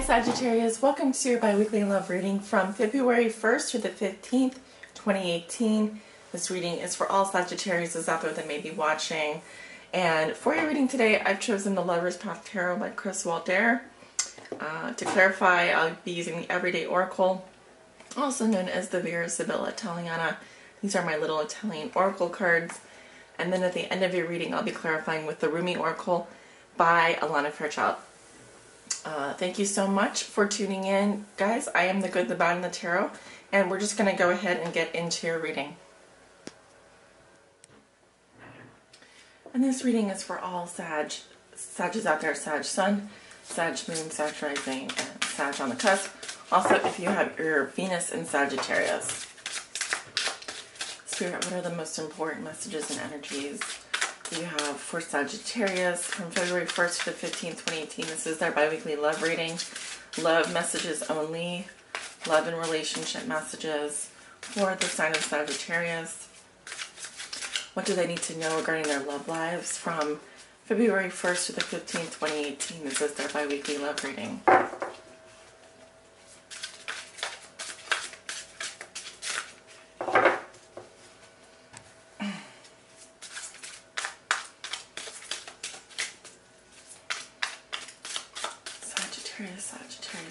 Sagittarius, welcome to your bi-weekly love reading from February 1st to the 15th, 2018. This reading is for all Sagittarius out there that may be watching. And for your reading today, I've chosen the Lover's Path Tarot by Chris Walder. To clarify, I'll be using the Everyday Oracle, also known as the Vera Sibilla Italiana. These are my little Italian oracle cards. And then at the end of your reading, I'll be clarifying with the Rumi Oracle by Alana Fairchild. Thank you so much for tuning in, guys. I am the good, the bad, and the tarot, and we're just going to go ahead and get into your reading. And this reading is for all Sagittarius out there: Sag Sun, Sag Moon, Sag Rising, and Sag on the cusp. Also, if you have your Venus in Sagittarius. Spirit, what are the most important messages and energies you have for Sagittarius from February 1st to the 15th, 2018. This is their bi-weekly love reading. Love messages only. Love and relationship messages for the sign of Sagittarius. What do they need to know regarding their love lives from February 1st to the 15th, 2018? This is their bi-weekly love reading.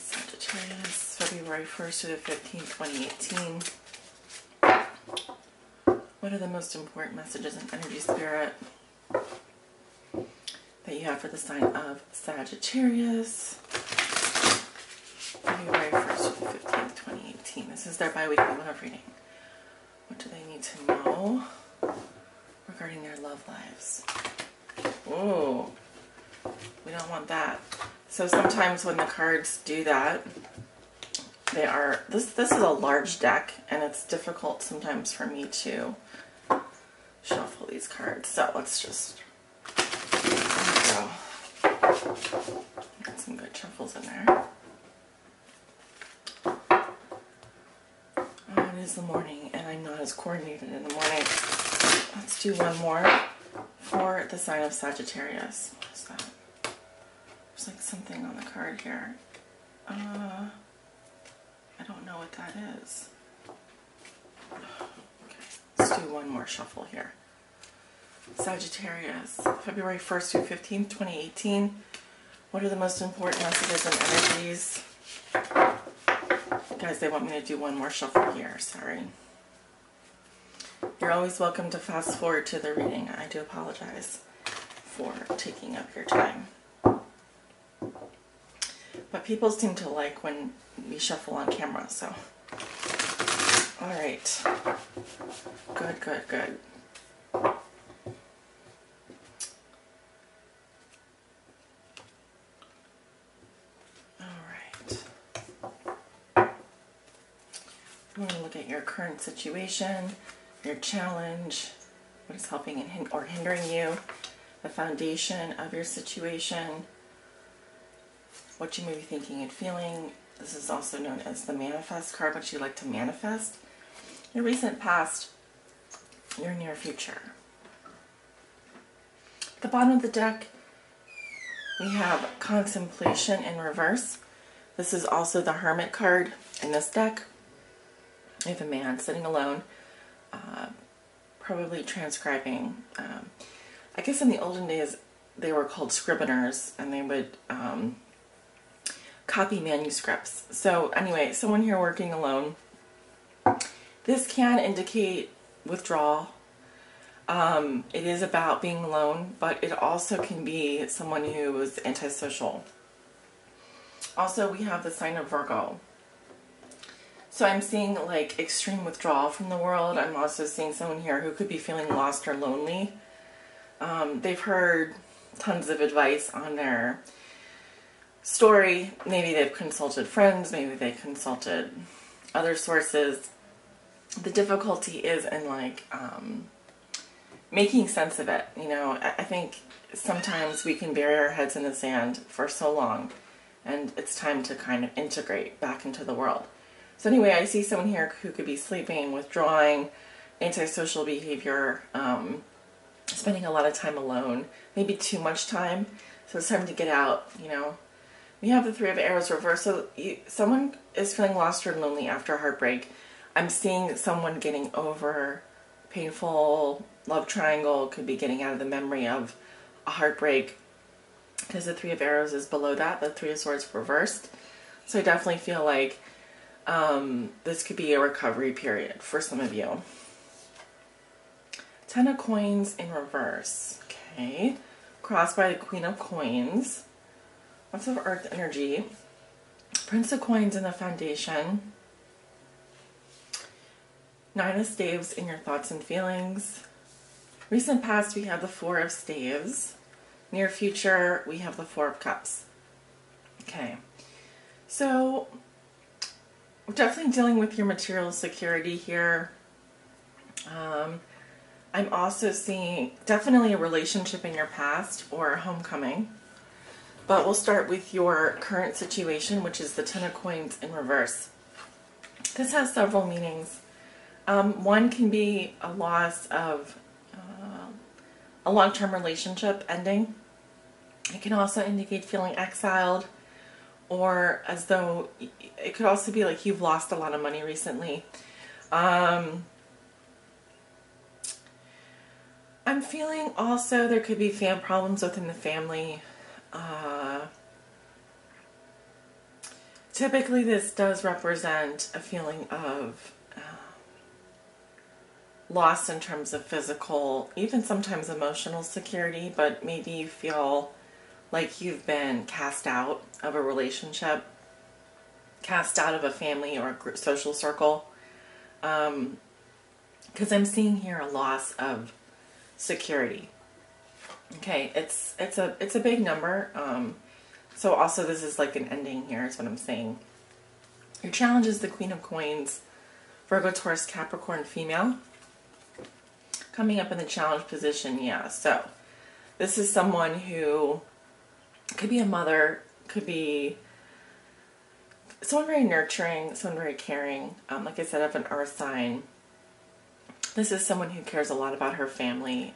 Sagittarius, February 1st to the 15th, 2018. What are the most important messages and energy, Spirit, that you have for the sign of Sagittarius? February 1st to the 15th, 2018. This is their bi-weekly love reading. What do they need to know regarding their love lives? Ooh, we don't want that. So sometimes when the cards do that, they are, this is a large deck, and it's difficult sometimes for me to shuffle these cards. So let's just, there we go. Got some good shuffles in there. Oh, it is the morning, and I'm not as coordinated in the morning. Let's do one more for the sign of Sagittarius. What is that? There's like something on the card here. I don't know what that is. Okay, let's do one more shuffle here. Sagittarius, February 1st to 15th, 2018. What are the most important messages and energies? Guys, they want me to do one more shuffle here. Sorry. You're always welcome to fast forward to the reading. I do apologize for taking up your time. But people seem to like when we shuffle on camera, so. Alright. Good, good, good. Alright. We want to look at your current situation, your challenge, what is helping and or hindering you, the foundation of your situation, what you may be thinking and feeling. This is also known as the manifest card, what you like to manifest. Your recent past, your near future. At the bottom of the deck, we have contemplation in reverse. This is also the Hermit card in this deck. We have a man sitting alone, probably transcribing. I guess in the olden days, they were called scriveners, and they would copy manuscripts. So anyway, someone here working alone. This can indicate withdrawal. It is about being alone, but it also can be someone who is antisocial. Also, we have the sign of Virgo. So I'm seeing like extreme withdrawal from the world. I'm also seeing someone here who could be feeling lost or lonely. They've heard tons of advice on their story. Maybe they've consulted friends, maybe they consulted other sources. The difficulty is in like making sense of it. You know, I think sometimes we can bury our heads in the sand for so long, and it's time to kind of integrate back into the world. So anyway, I see someone here who could be sleeping, withdrawing, antisocial behavior, spending a lot of time alone, maybe too much time. So it's time to get out, you know, We have the Three of Arrows reversed. So someone is feeling lost or lonely after a heartbreak. I'm seeing someone getting over painful love triangle. Could be getting out of the memory of a heartbreak, because the Three of Arrows is below that. The Three of Swords reversed. So I definitely feel like this could be a recovery period for some of you. Ten of Coins in reverse. Okay. Crossed by the Queen of Coins. Lots of earth energy. Prince of Coins in the foundation. Nine of Staves in your thoughts and feelings. Recent past, we have the Four of Staves. Near future, we have the Four of Cups. Okay. So, we're definitely dealing with your material security here. I'm also seeing definitely a relationship in your past or a homecoming. But we'll start with your current situation, which is the Ten of Coins in reverse. This has several meanings. One can be a loss of a long-term relationship ending. It can also indicate feeling exiled, or as though it could also be like you've lost a lot of money recently. I'm feeling also there could be problems within the family. Typically this does represent a feeling of loss in terms of physical, even sometimes emotional security, but maybe you feel like you've been cast out of a relationship, cast out of a family or a social circle. Because I'm seeing here a loss of security. Okay, it's a big number. So also this is like an ending here is what I'm saying. Your challenge is the Queen of Coins, Virgo, Taurus, Capricorn, female. Coming up in the challenge position, yeah. So this is someone who could be a mother, could be someone very nurturing, someone very caring. Like I said, of an earth sign. This is someone who cares a lot about her family.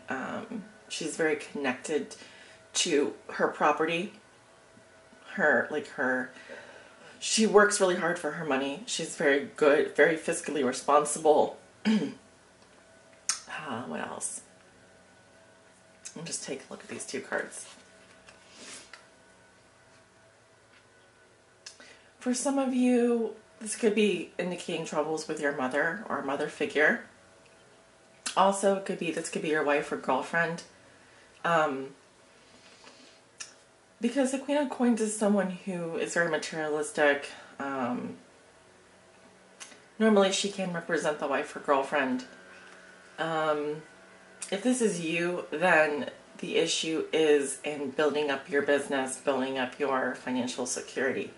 She's very connected to her property. She works really hard for her money. She's very good, very fiscally responsible. What else? I'll just take a look at these two cards. For some of you, this could be indicating troubles with your mother or a mother figure. Also, this could be your wife or girlfriend. Because the Queen of Coins is someone who is very materialistic. Normally she can represent the wife or girlfriend. If this is you, then the issue is in building up your business, building up your financial security.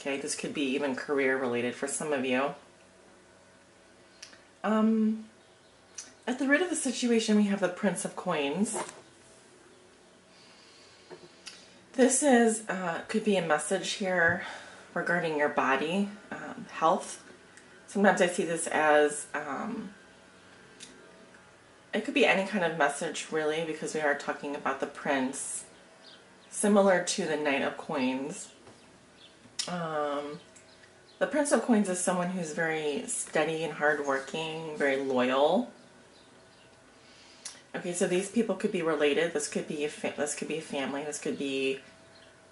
Okay, this could be even career related for some of you. At the root of the situation, we have the Prince of Coins. This is could be a message here regarding your body, health. Sometimes I see this as it could be any kind of message, really, because we are talking about the Prince, similar to the Knight of Coins. The Prince of Coins is someone who's very steady and hardworking, very loyal. Okay, so these people could be related. This could be a family. This could be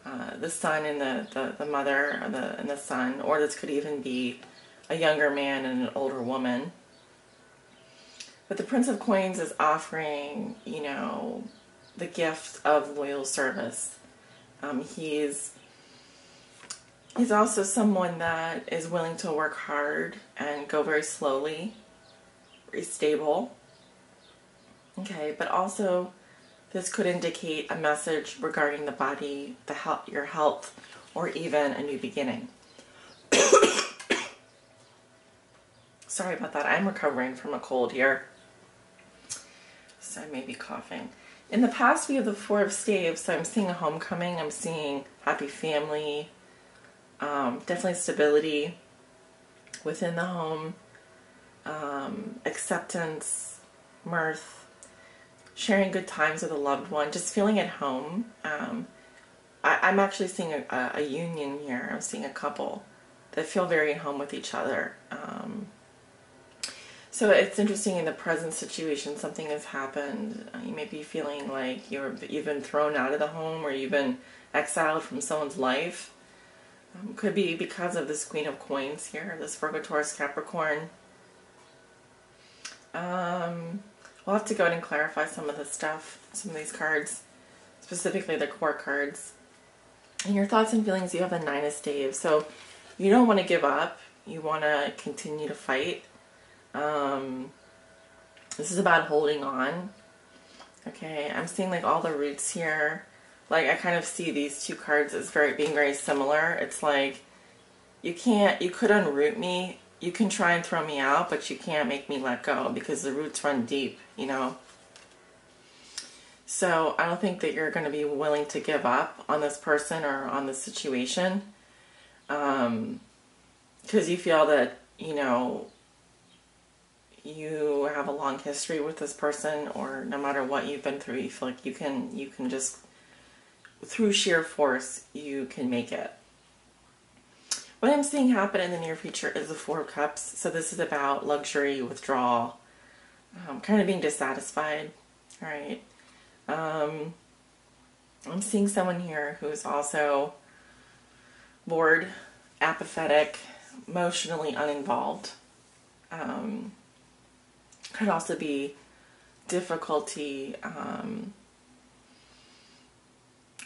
the son and the mother, and the son, or this could even be a younger man and an older woman. But the Prince of Coins is offering, the gift of loyal service. He's also someone that is willing to work hard and go very slowly, very stable. Okay, but also this could indicate a message regarding the body, your health, or even a new beginning. Sorry about that. I'm recovering from a cold here, so I may be coughing. In the past, we have the Four of Staves, so I'm seeing a homecoming. I'm seeing happy family, definitely stability within the home, acceptance, mirth, sharing good times with a loved one, just feeling at home. I'm actually seeing a union here. I'm seeing a couple that feel very at home with each other. So it's interesting in the present situation, something has happened. You may be feeling like you've been thrown out of the home or you've been exiled from someone's life. Could be because of this Queen of Coins here, this Virgo, Taurus, Capricorn. We'll have to go ahead and clarify some of this stuff, some of these cards, specifically the core cards. In your thoughts and feelings, you have the Nine of Staves. So you don't want to give up. You want to continue to fight. This is about holding on. Okay, I'm seeing like all the roots here. Like I kind of see these two cards as being very similar. It's like you could unroot me. You can try and throw me out, but you can't make me let go because the roots run deep, you know. So I don't think that you're going to be willing to give up on this person or on this situation. Because you feel that, you know, you have a long history with this person, or no matter what you've been through, you feel like you can just, through sheer force, you can make it. What I'm seeing happen in the near future is the Four of Cups. So this is about luxury, withdrawal, kind of being dissatisfied. All right. I'm seeing someone here who's also bored, apathetic, emotionally uninvolved. Could also be difficulty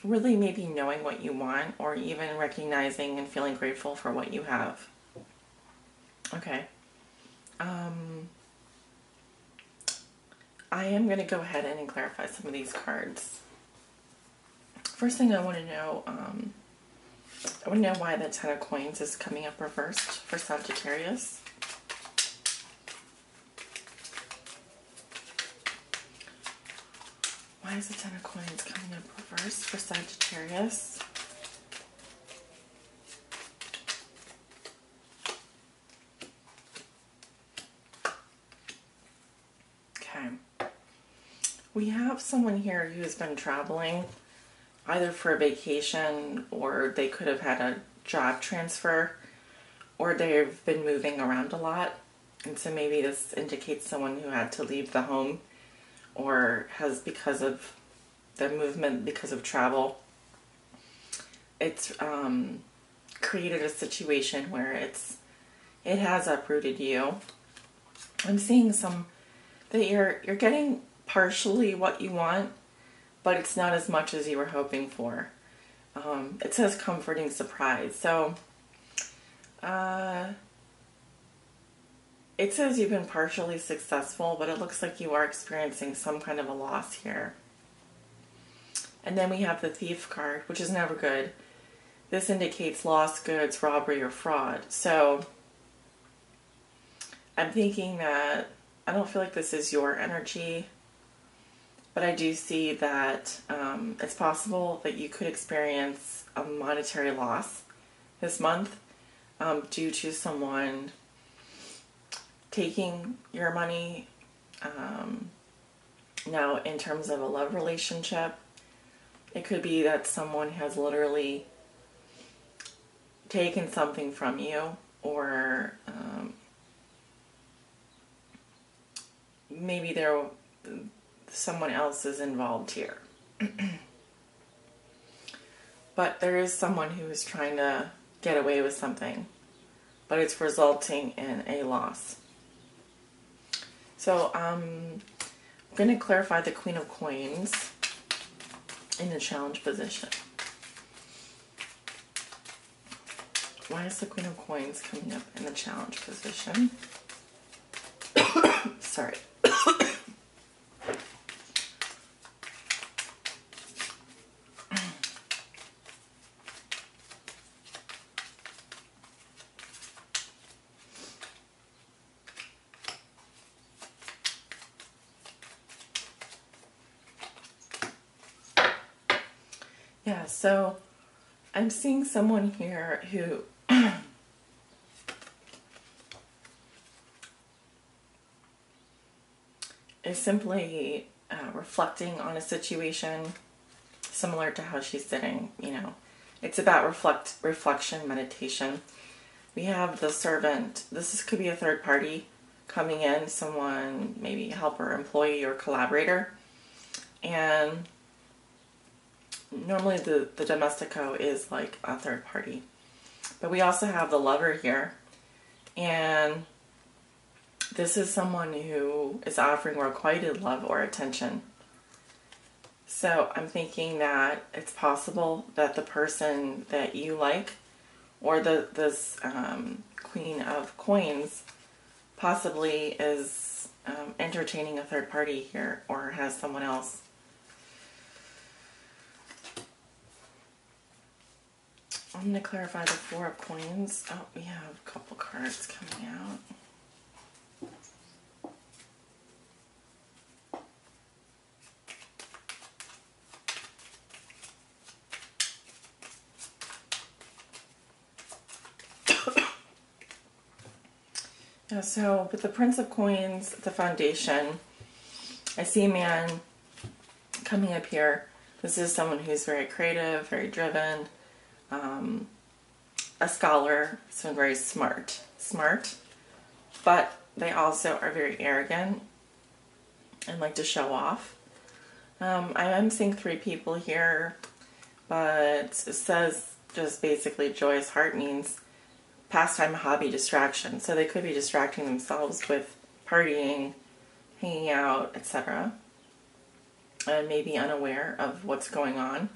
really maybe knowing what you want, or even recognizing and feeling grateful for what you have. Okay. I am going to go ahead and clarify some of these cards. First thing I want to know, why the Ten of Coins is coming up reversed for Sagittarius. Why is the Ten of Coins coming up reversed for Sagittarius? Okay. We have someone here who's been traveling, either for a vacation, or they could have had a job transfer, or they've been moving around a lot. And so maybe this indicates someone who had to leave the home, or has, because of the movement, because of travel, it's created a situation where it has uprooted you. I'm seeing that you're getting partially what you want, but it's not as much as you were hoping for. It says comforting surprise. So it says you've been partially successful, but it looks like you are experiencing some kind of a loss here. And then we have the Thief card, which is never good. This indicates lost goods, robbery, or fraud. So I'm thinking that I don't feel like this is your energy, but I do see that it's possible that you could experience a monetary loss this month due to someone taking your money. Now, in terms of a love relationship, it could be that someone has literally taken something from you, or maybe someone else is involved here. But there is someone who is trying to get away with something, but it's resulting in a loss. So I'm going to clarify the Queen of Coins in the challenge position. Why is the Queen of Coins coming up in the challenge position? Sorry. Yeah, so I'm seeing someone here who is simply reflecting on a situation, similar to how she's sitting, you know. It's about reflection, meditation. We have the servant. This could be a third party coming in, someone, maybe a helper, employee, or collaborator. And normally the domestico is like a third party. But we also have the lover here. And this is someone who is offering requited love or attention. So I'm thinking that it's possible that the person that you like, or this Queen of Coins, possibly is entertaining a third party here, or has someone else. I'm going to clarify the Four of Coins. Oh, we have a couple cards coming out. Yeah, so with the Prince of Coins, the Foundation, I see a man coming up here. This is someone who's very creative, very driven, a scholar, so very smart, but they also are very arrogant and like to show off. I am seeing 3 people here, but it says just basically joyous heart means pastime, hobby, distraction. So they could be distracting themselves with partying, hanging out, etc. And maybe unaware of what's going on.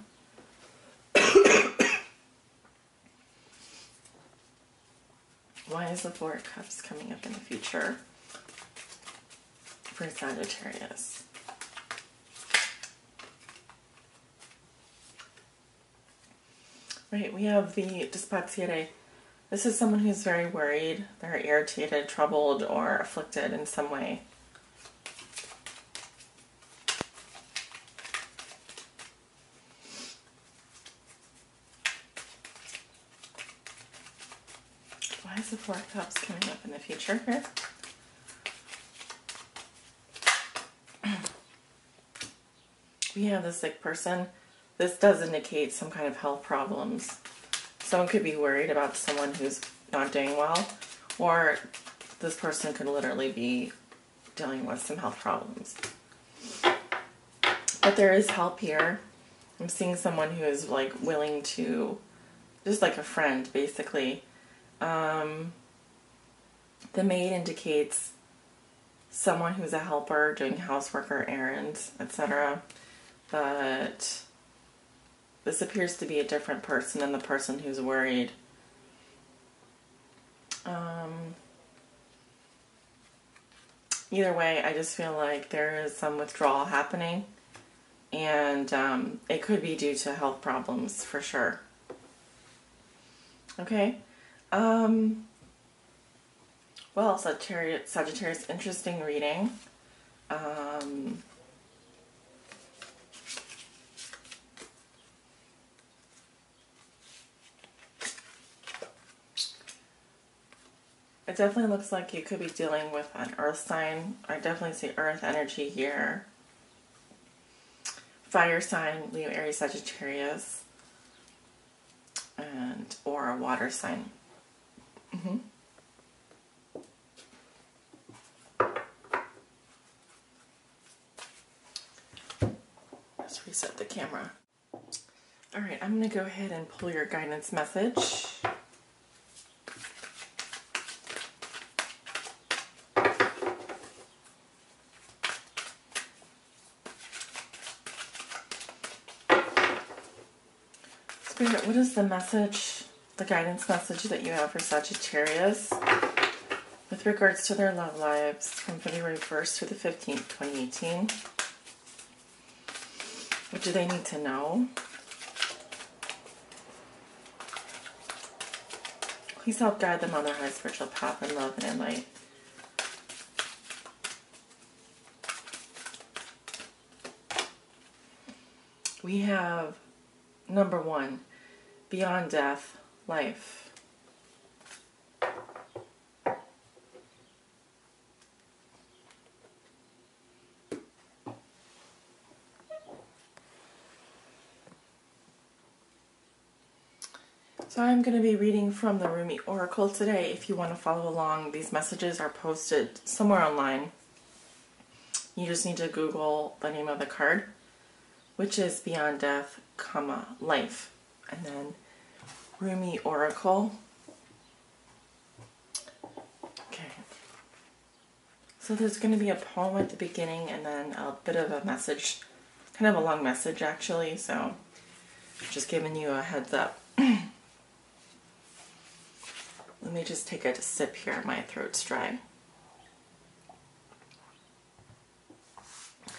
Why is the Four of Cups coming up in the future for Sagittarius? Right, we have the Dispacere. This is someone who's very worried. They're irritated, troubled, or afflicted in some way. Why is the Four of Cups coming up in the future here? We have the sick person. This does indicate some kind of health problems. Someone could be worried about someone who's not doing well, or this person could literally be dealing with some health problems. But there is help here. I'm seeing someone who is like willing to, just like a friend, basically. The maid indicates someone who's a helper doing housework or errands, etc. But this appears to be a different person than the person who's worried. Either way, I just feel like there is some withdrawal happening, and it could be due to health problems for sure. Okay. Well, Sagittarius, interesting reading. It definitely looks like you could be dealing with an earth sign. I definitely see earth energy here. Fire sign, Leo, Aries, Sagittarius, and or a water sign. Let's reset the camera. All right, I'm going to go ahead and pull your guidance message. Spirit, what is the message, the guidance message that you have for Sagittarius with regards to their love lives from February 1st to the 15th, 2018? What do they need to know? Please help guide them on their high spiritual path in love and in light. We have number 1, beyond death, life. So I'm going to be reading from the Rumi Oracle today. If you want to follow along, these messages are posted somewhere online. You just need to Google the name of the card, which is Beyond Death, Life. And then Rumi Oracle. Okay. So there's going to be a poem at the beginning and then a bit of a message, kind of a long message actually, so just giving you a heads up. Let me just take a sip here, my throat's dry.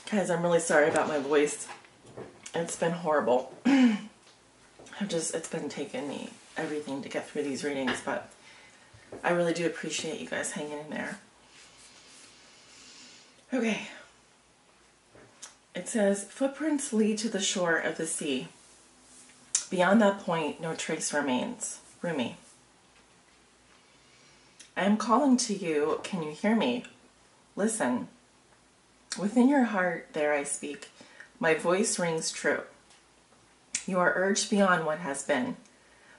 Guys, I'm really sorry about my voice. It's been horrible. It's been taking me everything to get through these readings, but I really do appreciate you guys hanging in there. Okay. It says, footprints lead to the shore of the sea. Beyond that point, no trace remains. Rumi. I am calling to you. Can you hear me? Listen. Within your heart, there I speak. My voice rings true. You are urged beyond what has been.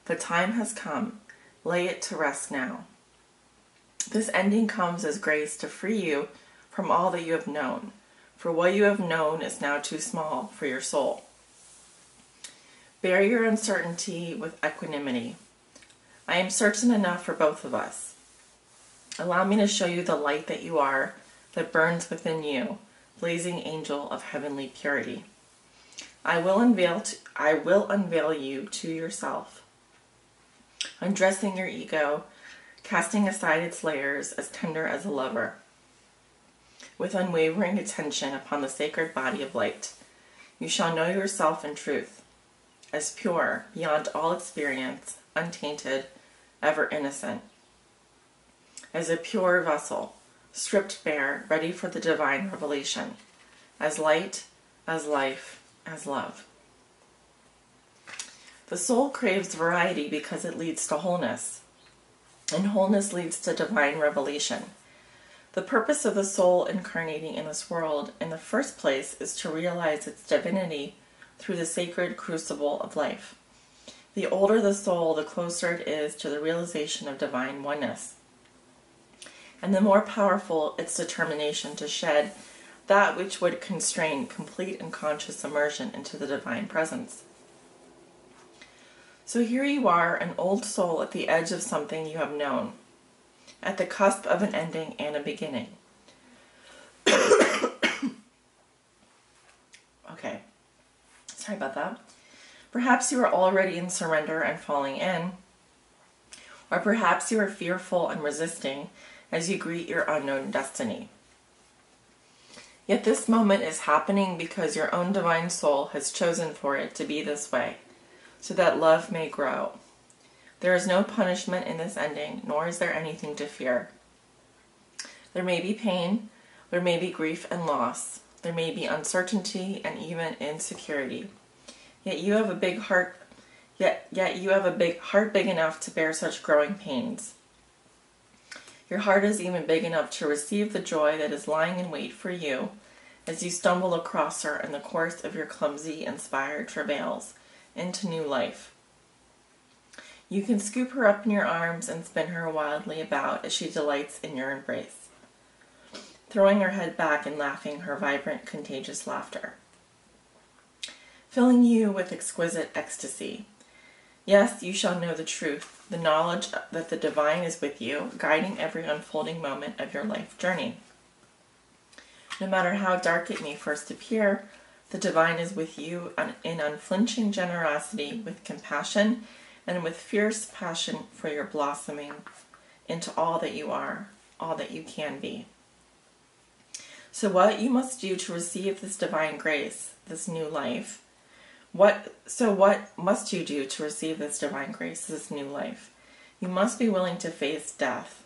The time has come. Lay it to rest now. This ending comes as grace to free you from all that you have known. For what you have known is now too small for your soul. Bear your uncertainty with equanimity. I am certain enough for both of us. Allow me to show you the light that you are, that burns within you, blazing angel of heavenly purity. I will unveil you to yourself, undressing your ego, casting aside its layers as tender as a lover, with unwavering attention upon the sacred body of light. You shall know yourself in truth, as pure, beyond all experience, untainted, ever innocent, as a pure vessel, stripped bare, ready for the divine revelation, as light, as life, as love. The soul craves variety because it leads to wholeness, and wholeness leads to divine revelation. The purpose of the soul incarnating in this world, in the first place, is to realize its divinity through the sacred crucible of life. The older the soul, the closer it is to the realization of divine oneness, and the more powerful its determination to shed that which would constrain complete and conscious immersion into the divine presence. So here you are, an old soul at the edge of something you have known, at the cusp of an ending and a beginning. Okay, sorry about that. Perhaps you are already in surrender and falling in, or perhaps you are fearful and resisting as you greet your unknown destiny. Yet this moment is happening because your own divine soul has chosen for it to be this way, so that love may grow. There is no punishment in this ending, nor is there anything to fear. There may be pain, there may be grief and loss, there may be uncertainty and even insecurity. Yet you have a big heart, big enough to bear such growing pains. Your heart is even big enough to receive the joy that is lying in wait for you as you stumble across her in the course of your clumsy, inspired travails into new life. You can scoop her up in your arms and spin her wildly about as she delights in your embrace, throwing her head back and laughing her vibrant, contagious laughter, filling you with exquisite ecstasy. Yes, you shall know the truth, the knowledge that the divine is with you, guiding every unfolding moment of your life journey. No matter how dark it may first appear, the divine is with you in unflinching generosity, with compassion, and with fierce passion for your blossoming into all that you are, all that you can be. So what you must do to receive this divine grace, this new life, what must you do to receive this divine grace, this new life? You must be willing to face death.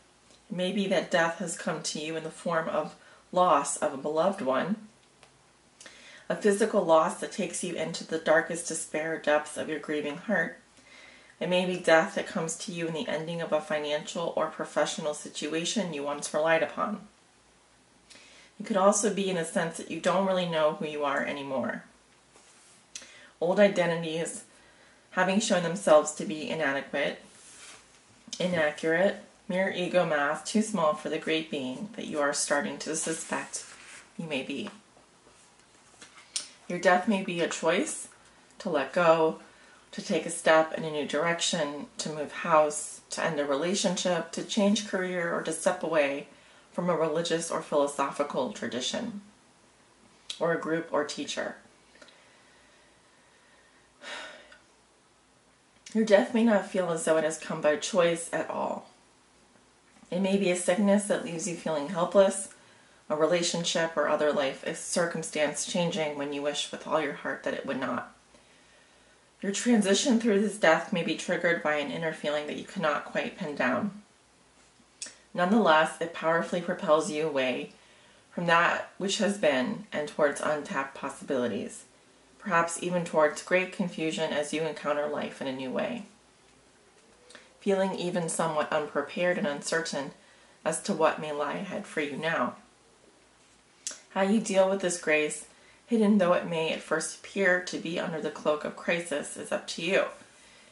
It may be that death has come to you in the form of loss of a beloved one, a physical loss that takes you into the darkest despair depths of your grieving heart. It may be death that comes to you in the ending of a financial or professional situation you once relied upon. It could also be in a sense that you don't really know who you are anymore. Old identities having shown themselves to be inadequate, inaccurate, mere ego mass too small for the great being that you are starting to suspect you may be. Your death may be a choice to let go, to take a step in a new direction, to move house, to end a relationship, to change career, or to step away from a religious or philosophical tradition, or a group or teacher. Your death may not feel as though it has come by choice at all. It may be a sickness that leaves you feeling helpless, a relationship or other life circumstance changing when you wish with all your heart that it would not. Your transition through this death may be triggered by an inner feeling that you cannot quite pin down. Nonetheless, it powerfully propels you away from that which has been and towards untapped possibilities, perhaps even towards great confusion as you encounter life in a new way, feeling even somewhat unprepared and uncertain as to what may lie ahead for you now. How you deal with this grace, hidden though it may at first appear to be under the cloak of crisis, is up to you.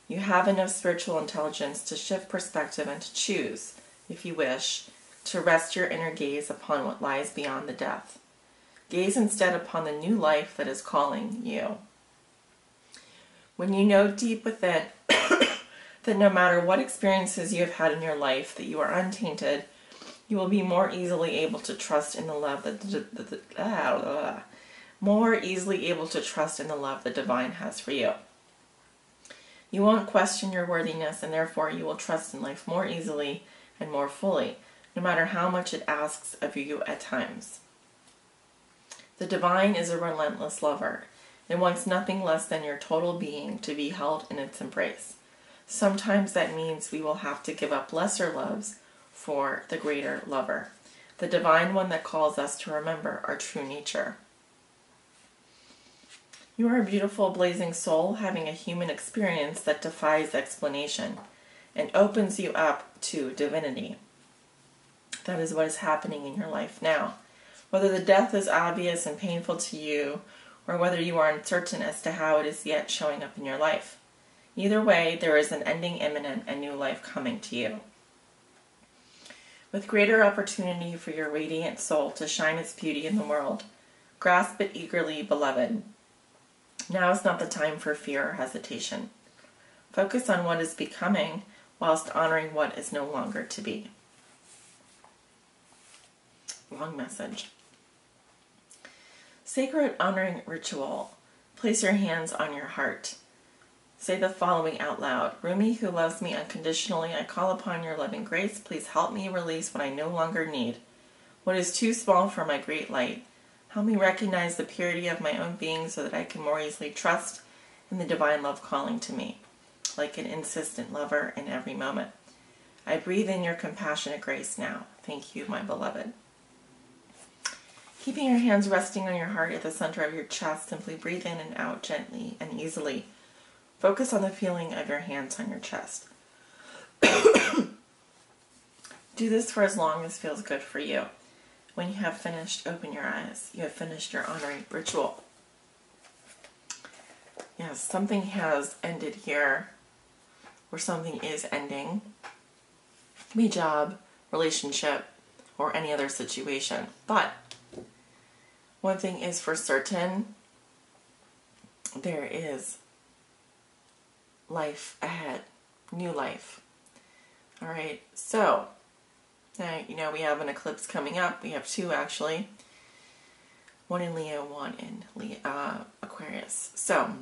You have enough spiritual intelligence to shift perspective and to choose, if you wish, to rest your inner gaze upon what lies beyond the death. Gaze instead upon the new life that is calling you. When you know deep within that no matter what experiences you have had in your life, that you are untainted, you will be more easily able to trust in the love the divine has for you. You won't question your worthiness, and therefore you will trust in life more easily and more fully, no matter how much it asks of you at times. The divine is a relentless lover. It wants nothing less than your total being to be held in its embrace. Sometimes that means we will have to give up lesser loves for the greater lover, the divine one that calls us to remember our true nature. You are a beautiful, blazing soul having a human experience that defies explanation and opens you up to divinity. That is what is happening in your life now. Whether the death is obvious and painful to you, or whether you are uncertain as to how it is yet showing up in your life. Either way, there is an ending imminent and new life coming to you. With greater opportunity for your radiant soul to shine its beauty in the world, grasp it eagerly, beloved. Now is not the time for fear or hesitation. Focus on what is becoming, whilst honoring what is no longer to be. Long message. Sacred honoring ritual. Place your hands on your heart. Say the following out loud. Rumi, who loves me unconditionally, I call upon your loving grace. Please help me release what I no longer need, what is too small for my great light. Help me recognize the purity of my own being so that I can more easily trust in the divine love calling to me, like an insistent lover in every moment. I breathe in your compassionate grace now. Thank you, my beloved. Keeping your hands resting on your heart at the center of your chest, simply breathe in and out gently and easily. Focus on the feeling of your hands on your chest. Do this for as long as feels good for you. When you have finished, open your eyes. You have finished your honoring ritual. Yes, something has ended here, or something is ending. It could be job, relationship, or any other situation. But one thing is for certain, there is life ahead, new life. All right, so now, we have an eclipse coming up. We have two, actually. One in Leo, one in Aquarius. So,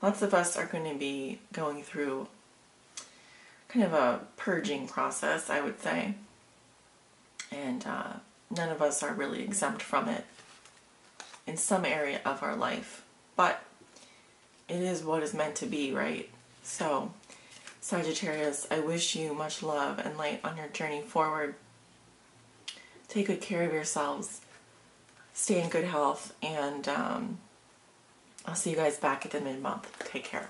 lots of us are going to be going through kind of a purging process, I would say. And none of us are really exempt from it in some area of our life. But it is what is meant to be, right? So, Sagittarius, I wish you much love and light on your journey forward. Take good care of yourselves. Stay in good health. And I'll see you guys back at the mid-month. Take care.